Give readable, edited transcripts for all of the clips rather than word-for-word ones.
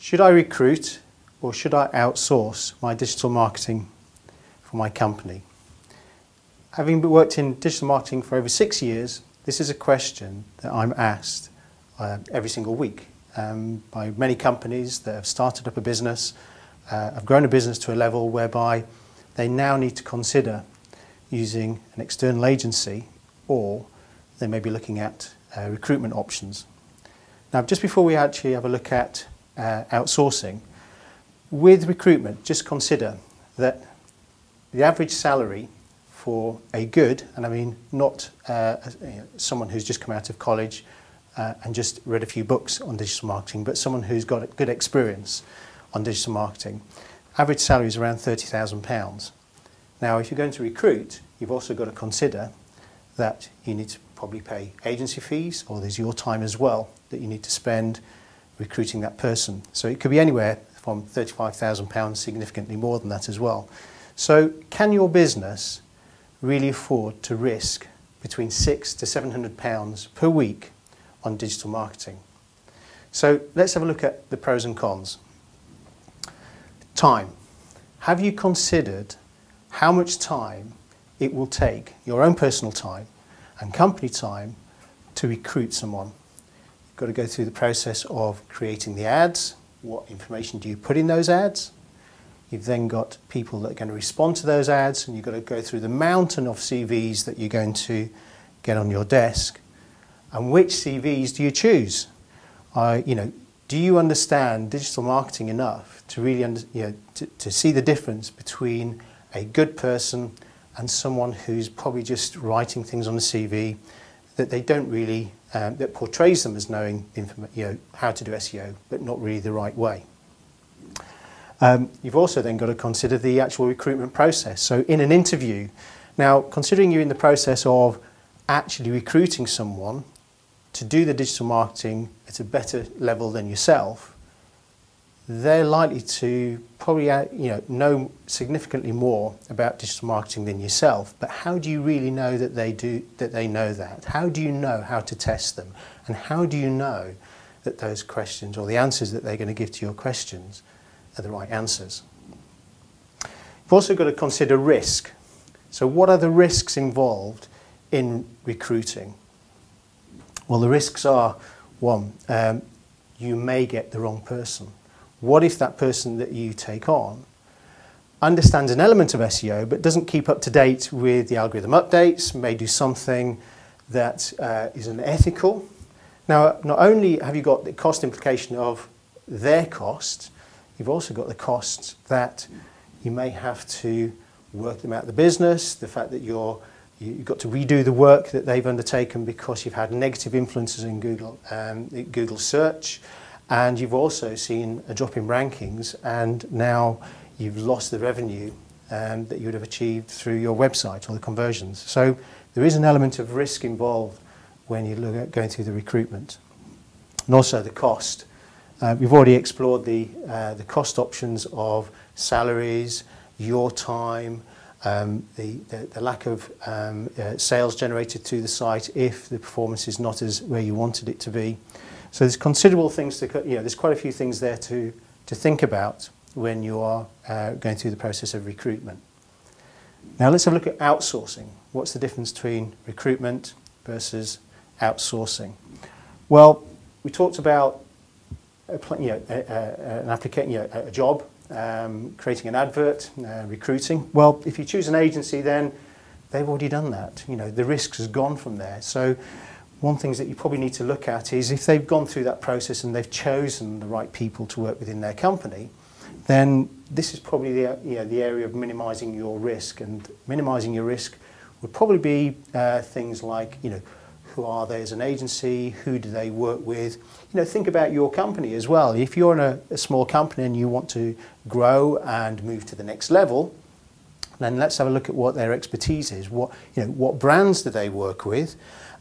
Should I recruit or should I outsource my digital marketing for my company? Having worked in digital marketing for over 6 years, this is a question that I'm asked every single week by many companies that have started up a business, have grown a business to a level whereby they now need to consider using an external agency, or they may be looking at recruitment options. Now, just before we actually have a look at outsourcing, with recruitment, just consider that the average salary for a good, and I mean not someone who's just come out of college and just read a few books on digital marketing, but someone who's got a good experience on digital marketing, average salary is around £30,000. Now, if you're going to recruit, you've also got to consider that you need to probably pay agency fees, or there's your time as well that you need to spend recruiting that person. So it could be anywhere from £35,000, significantly more than that as well. So can your business really afford to risk between £600 to £700 per week on digital marketing? So let's have a look at the pros and cons. Time. Have you considered how much time it will take, your own personal time and company time, to recruit someone? You've got to go through the process of creating the ads. What information do you put in those ads? You've then got people that are going to respond to those ads, and you've got to go through the mountain of CVs that you're going to get on your desk. And which CVs do you choose? Do you understand digital marketing enough to really to see the difference between a good person and someone who's probably just writing things on the CV that they don't really, that portrays them as knowing how to do SEO, but not really the right way? You've also then got to consider the actual recruitment process. So in an interview, now considering you're in the process of actually recruiting someone to do the digital marketing at a better level than yourself, they're likely to probably know significantly more about digital marketing than yourself. But how do you really know that they know that? How do you know how to test them? And how do you know that those questions, or the answers that they're going to give to your questions, are the right answers? You've also got to consider risk. So what are the risks involved in recruiting? Well, the risks are, one, you may get the wrong person. What if that person that you take on understands an element of SEO but doesn't keep up to date with the algorithm updates, may do something that is unethical? Now, not only have you got the cost implication of their costs, you've also got the costs that you may have to work them out of the business, the fact that you've got to redo the work that they've undertaken because you've had negative influences in Google search, and you've also seen a drop in rankings, and now you've lost the revenue that you would have achieved through your website or the conversions. So there is an element of risk involved when you look at going through the recruitment. And also the cost. We've already explored the cost options of salaries, your time, the lack of sales generated through the site if the performance is not as where you wanted it to be. So there's considerable things there's quite a few things there to think about when you are going through the process of recruitment. Now let's have a look at outsourcing. What's the difference between recruitment versus outsourcing? Well, we talked about an application, a job, creating an advert, recruiting. Well, if you choose an agency, then they've already done that. The risk has gone from there. So one thing that you probably need to look at is if they've gone through that process and they've chosen the right people to work within their company, then this is probably the area of minimising your risk. And minimising your risk would probably be things like, who are they as an agency? Who do they work with? Think about your company as well. If you're in a small company and you want to grow and move to the next level, then let's have a look at what their expertise is. What brands do they work with,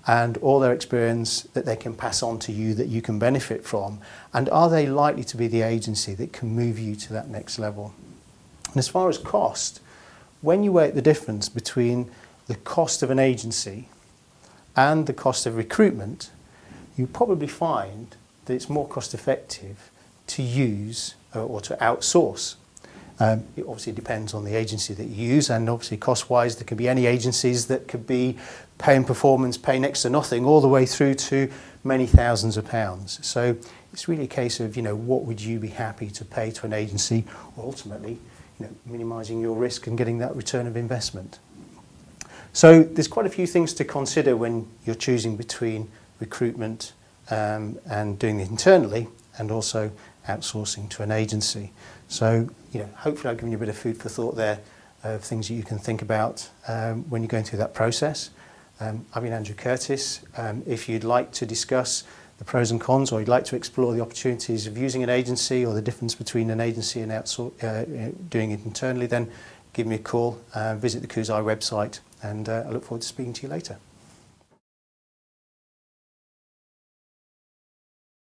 and all their experience that they can pass on to you that you can benefit from. And are they likely to be the agency that can move you to that next level? And as far as cost, when you weigh the difference between the cost of an agency and the cost of recruitment, you probably find that it's more cost effective to use or to outsource. It obviously depends on the agency that you use, and obviously cost-wise there could be any agencies that could be paying performance, pay next to nothing, all the way through to many thousands of pounds. So it's really a case of, what would you be happy to pay to an agency, or ultimately, minimising your risk and getting that return of investment. So there's quite a few things to consider when you're choosing between recruitment and doing it internally, and also outsourcing to an agency. So, hopefully I've given you a bit of food for thought there of things that you can think about when you're going through that process. I've been Andrew Curtis. If you'd like to discuss the pros and cons, or you'd like to explore the opportunities of using an agency or the difference between an agency and doing it internally, then give me a call, visit the Koozai website, and I look forward to speaking to you later.